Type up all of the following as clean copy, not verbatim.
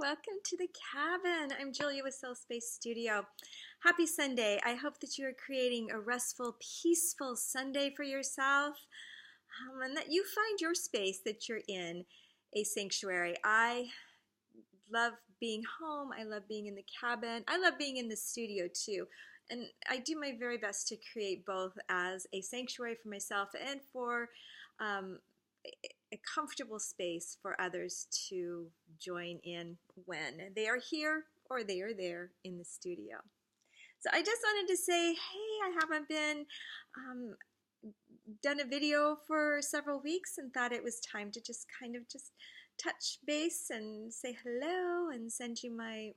welcome to the cabin. I'm Julia with Soul Space Studio. Happy Sunday. I hope that you are creating a restful, peaceful Sunday for yourself, and that you find your space that you're in a sanctuary. I love being home. I love being in the cabin. I love being in the studio too. And I do my very best to create both as a sanctuary for myself and for um, a comfortable space for others to join in when they are here or they are there in the studio. So I just wanted to say, hey, I haven't been done a video for several weeks and thought it was time to just kind of just touch base and say hello and send you my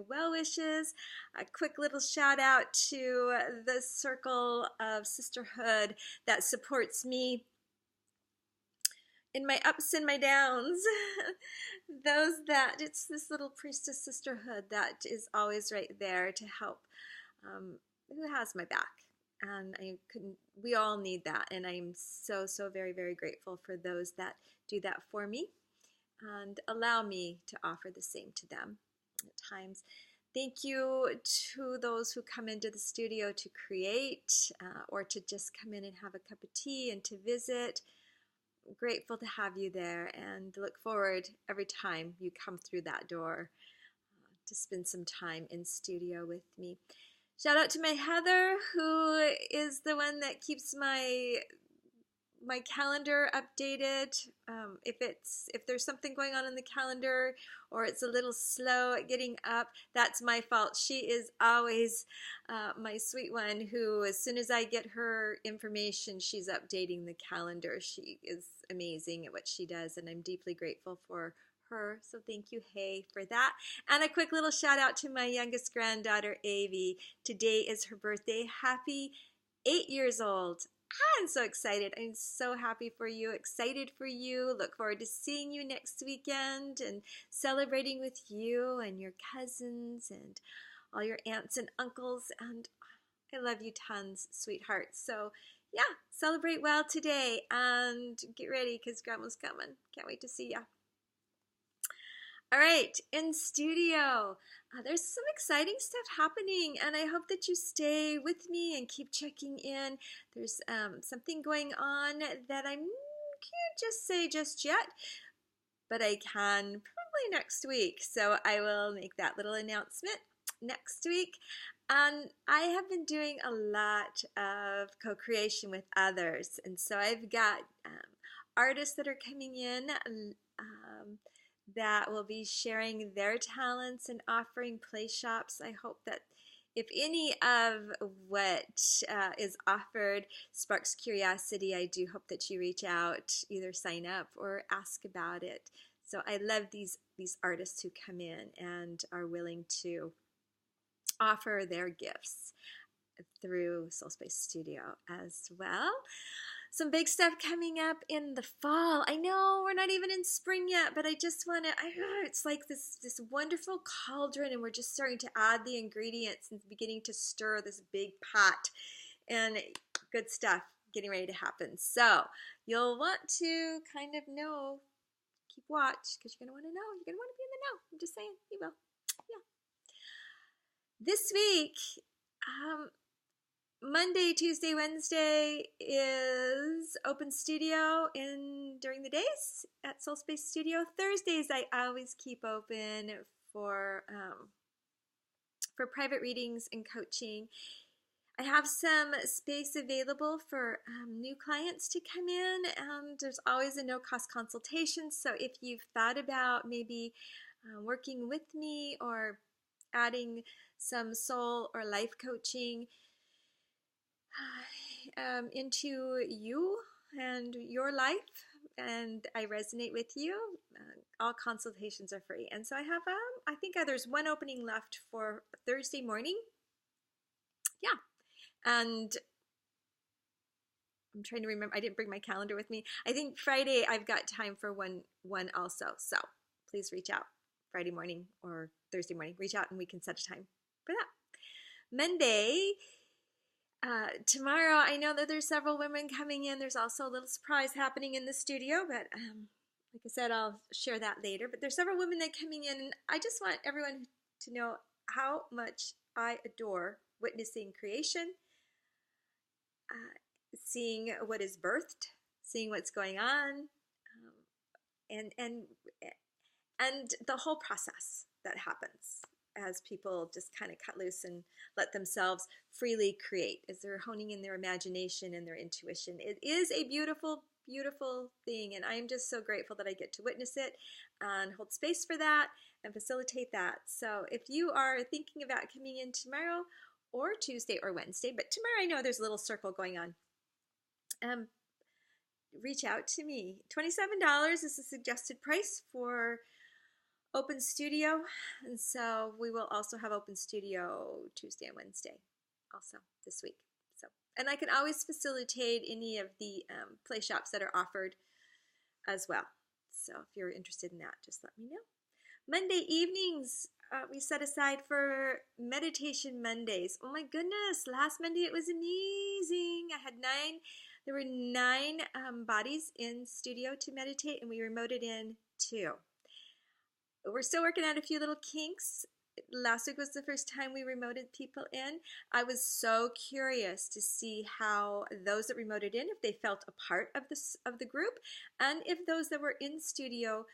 well wishes. A quick little shout out to the circle of sisterhood that supports me in my ups and my downs. It's this little priestess sisterhood that is always right there to help, who has my back. And we all need that. And I'm so, so very, very grateful for those that do that for me and allow me to offer the same to them at times. Thank you to those who come into the studio to create or to just come in and have a cup of tea and to visit. Grateful to have you there and look forward every time you come through that door to spend some time in studio with me. Shout out to my Heather, who is the one that keeps my calendar updated. If there's something going on in the calendar or it's a little slow at getting up, that's my fault. She is always my sweet one who, as soon as I get her information, she's updating the calendar. She is amazing at what she does, and I'm deeply grateful for her. So thank you, Hey, for that. And a quick little shout out to my youngest granddaughter, Avi. Today is her birthday. Happy 8 years old. I'm so excited. I'm so happy for you, excited for you. Look forward to seeing you next weekend and celebrating with you and your cousins and all your aunts and uncles. And I love you tons, sweetheart. So yeah, celebrate well today and get ready because Grandma's coming. Can't wait to see ya. All right, in studio, there's some exciting stuff happening, and I hope that you stay with me and keep checking in. There's something going on that I can't just say just yet, but I can probably next week. So I will make that little announcement next week. And I have been doing a lot of co-creation with others, and so I've got artists that are coming in that will be sharing their talents and offering play shops. I hope that if any of what is offered sparks curiosity, I do hope that you reach out, either sign up or ask about it. So I love these artists who come in and are willing to offer their gifts through Soul Space Studio as well. Some big stuff coming up in the fall. I know we're not even in spring yet, but I just want to, it's like this wonderful cauldron, and we're just starting to add the ingredients and beginning to stir this big pot, and good stuff getting ready to happen. So you'll want to kind of know, keep watch, because you're going to want to know. You're going to want to be in the know. I'm just saying, you will. Yeah. This week, Monday, Tuesday, Wednesday is open studio during the days at Soul Space Studio. Thursdays I always keep open for private readings and coaching. I have some space available for new clients to come in, and there's always a no-cost consultation. So if you've thought about maybe working with me or adding some soul or life coaching into you and your life, and I resonate with you, all consultations are free. And so I have, I think there's one opening left for Thursday morning. Yeah. And I'm trying to remember, I didn't bring my calendar with me. I think Friday I've got time for one also. So please reach out Friday morning or Thursday morning. Reach out and we can set a time for that. Monday, tomorrow, I know that there's several women coming in. There's also a little surprise happening in the studio, but Like I said, I'll share that later. But there's several women that are coming in, and I just want everyone to know how much I adore witnessing creation, seeing what is birthed, seeing what's going on, and the whole process that happens as people just kind of cut loose and let themselves freely create as they're honing in their imagination and their intuition. It is a beautiful, beautiful thing, and I am just so grateful that I get to witness it and hold space for that and facilitate that. So if you are thinking about coming in tomorrow or Tuesday or Wednesday, but tomorrow I know there's a little circle going on, reach out to me. $27 is the suggested price for Open Studio, and so we will also have Open Studio Tuesday and Wednesday also this week. So, and I can always facilitate any of the play shops that are offered as well. So if you're interested in that, just let me know. Monday evenings we set aside for Meditation Mondays. Oh my goodness, last Monday it was amazing. There were 9 bodies in studio to meditate, and we remoted in 2. We're still working out a few little kinks. Last week was the first time we remoted people in. I was so curious to see how those that remoted in, if they felt a part of the group, and if those that were in studio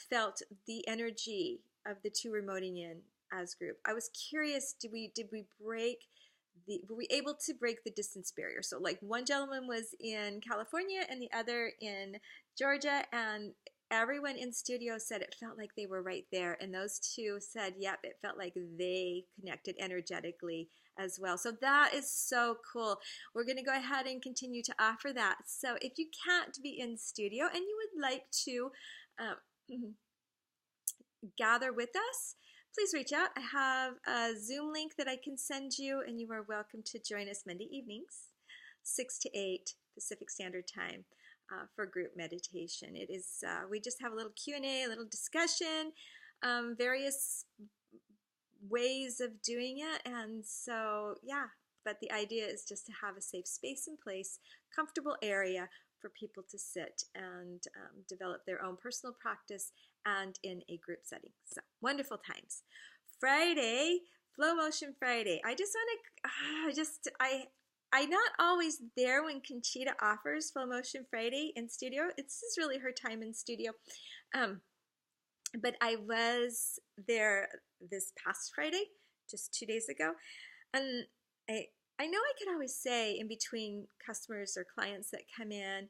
felt the energy of the 2 remoting in as group. I was curious, were we able to break the distance barrier? So like one gentleman was in California and the other in Georgia, and everyone in studio said it felt like they were right there. And those 2 said, yep, it felt like they connected energetically as well. So that is so cool. We're going to go ahead and continue to offer that. So if you can't be in studio and you would like to gather with us, please reach out. I have a Zoom link that I can send you, and you are welcome to join us Monday evenings, 6 to 8 Pacific Standard Time. For group meditation. It is, we just have a little Q&A, a little discussion, various ways of doing it. And so, yeah, but the idea is just to have a safe space and place, comfortable area for people to sit and develop their own personal practice and in a group setting. So wonderful times. Friday, Flow Motion Friday. I just want to, I'm not always there when Conchita offers Flow Motion Friday in studio. This is really her time in studio. But I was there this past Friday, just 2 days ago. And I know I could always say in between customers or clients that come in,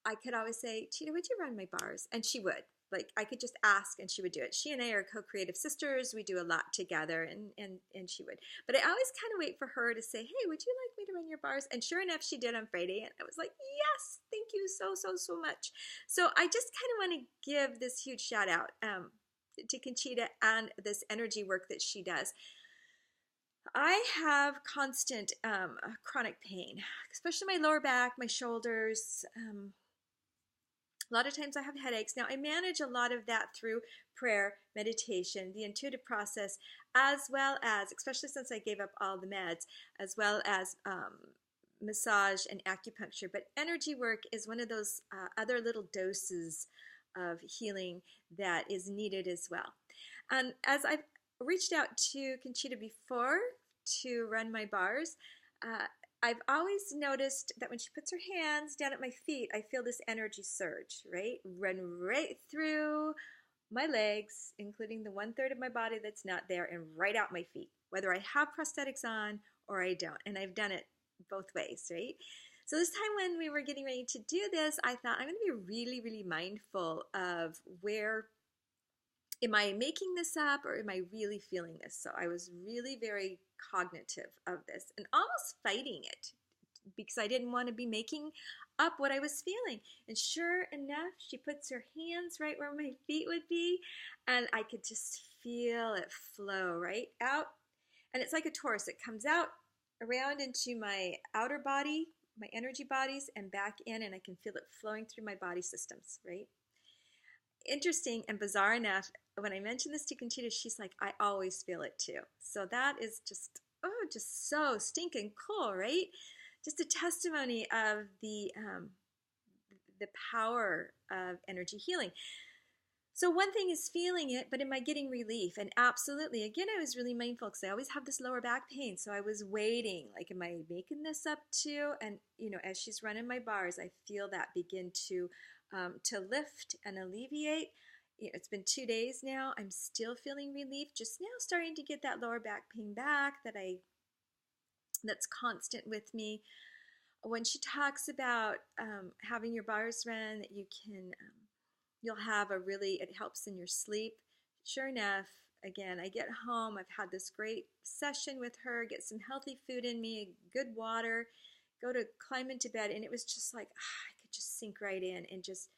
I could always say, Cheetah, would you run my bars? And she would. Like, I could just ask and she would do it. She and I are co-creative sisters. We do a lot together, and she would. But I always kind of wait for her to say, hey, would you like me to run your bars? And sure enough, she did on Friday. And I was like, yes, thank you so much. So I just kind of want to give this huge shout out to Conchita and this energy work that she does. I have constant chronic pain, especially my lower back, my shoulders. A lot of times I have headaches. Now, I manage a lot of that through prayer, meditation, the intuitive process, as well as, especially since I gave up all the meds, as well as massage and acupuncture. But energy work is one of those other little doses of healing that is needed as well. And as I've reached out to Conchita before to run my bars, I've always noticed that when she puts her hands down at my feet, I feel this energy surge, right? Run right through my legs, including the 1/3 of my body that's not there, and right out my feet, whether I have prosthetics on or I don't. And I've done it both ways, right? So this time when we were getting ready to do this, I thought I'm going to be really, really mindful of where am I making this up or am I really feeling this? So I was really very cognitive of this and almost fighting it because I didn't want to be making up what I was feeling. And sure enough, she puts her hands right where my feet would be, and I could just feel it flow right out. And it's like a torus. It comes out around into my outer body, my energy bodies, and back in, and I can feel it flowing through my body systems, right? Interesting and bizarre enough, when I mentioned this to Conchita, she's like, I always feel it too. So that is just so stinking cool, right? Just a testimony of the the power of energy healing. So one thing is feeling it, but am I getting relief? And absolutely, again, I was really mindful because I always have this lower back pain. So I was waiting, like, am I making this up too? And, as she's running my bars, I feel that begin to lift and alleviate. It's been 2 days now. I'm still feeling relief, just now starting to get that lower back pain back that's constant with me. When she talks about having your bars run, that you'll have it helps in your sleep. Sure enough, again, I get home, I've had this great session with her, get some healthy food in me, good water, go to climb into bed, and it was just like, I could just sink right in and just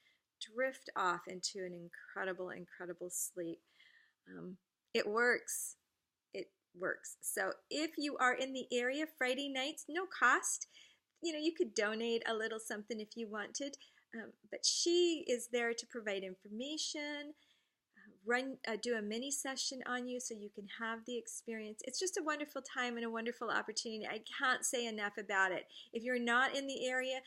drift off into an incredible, incredible sleep. It works. It works. So if you are in the area, Friday nights, no cost. You could donate a little something if you wanted, but she is there to provide information, do a mini session on you so you can have the experience. It's just a wonderful time and a wonderful opportunity. I can't say enough about it. If you're not in the area,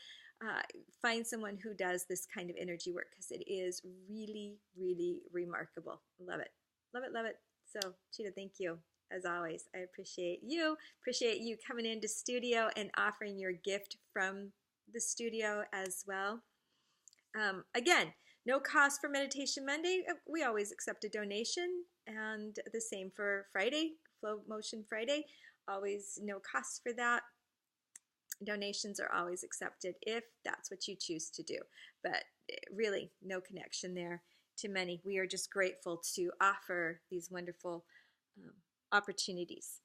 find someone who does this kind of energy work, because it is really, really remarkable. Love it. Love it, love it. So, Cheetah, thank you. As always, I appreciate you. Appreciate you coming into studio and offering your gift from the studio as well. Again, no cost for Meditation Monday. We always accept a donation, and the same for Friday, Flow Motion Friday. Always no cost for that. Donations are always accepted if that's what you choose to do, but really no connection there to money. We are just grateful to offer these wonderful opportunities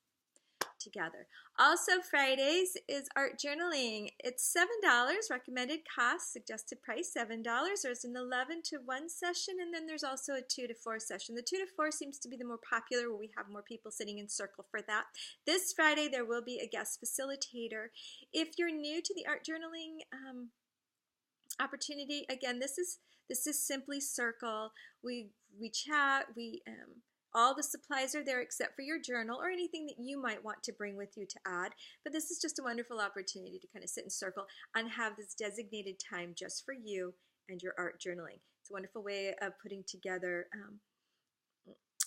together. Also, Fridays is art journaling. It's $7, recommended cost, suggested price $7. There's an 11 to 1 session, and then there's also a 2 to 4 session. The 2 to 4 seems to be the more popular, where we have more people sitting in circle for that. This Friday there will be a guest facilitator. If you're new to the art journaling opportunity, again, this is simply circle. We chat. All the supplies are there except for your journal or anything that you might want to bring with you to add. But this is just a wonderful opportunity to kind of sit in circle and have this designated time just for you and your art journaling. It's a wonderful way of putting together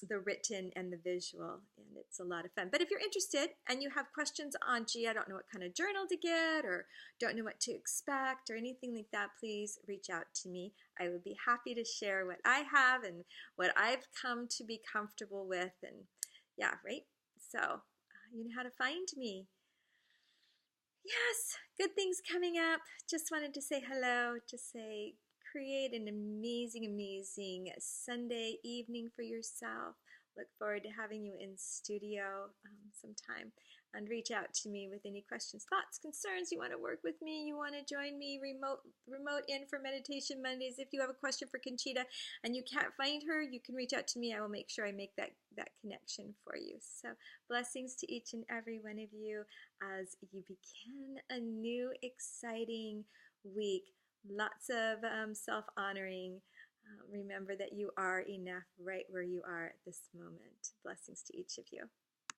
the written and the visual, and it's a lot of fun. But if you're interested and you have questions on, gee, I don't know what kind of journal to get, or don't know what to expect, or anything like that, please reach out to me. I would be happy to share what I have and what I've come to be comfortable with. And yeah, right? So you know how to find me. Yes, good things coming up. Just wanted to say hello, just say create an amazing, amazing Sunday evening for yourself. Look forward to having you in studio sometime, and reach out to me with any questions, thoughts, concerns. You want to work with me, you want to join me remote in for Meditation Mondays. If you have a question for Conchita and you can't find her, you can reach out to me. I will make sure I make that connection for you. So blessings to each and every one of you as you begin a new exciting week. Lots of self-honoring. Remember that you are enough right where you are at this moment. Blessings to each of you.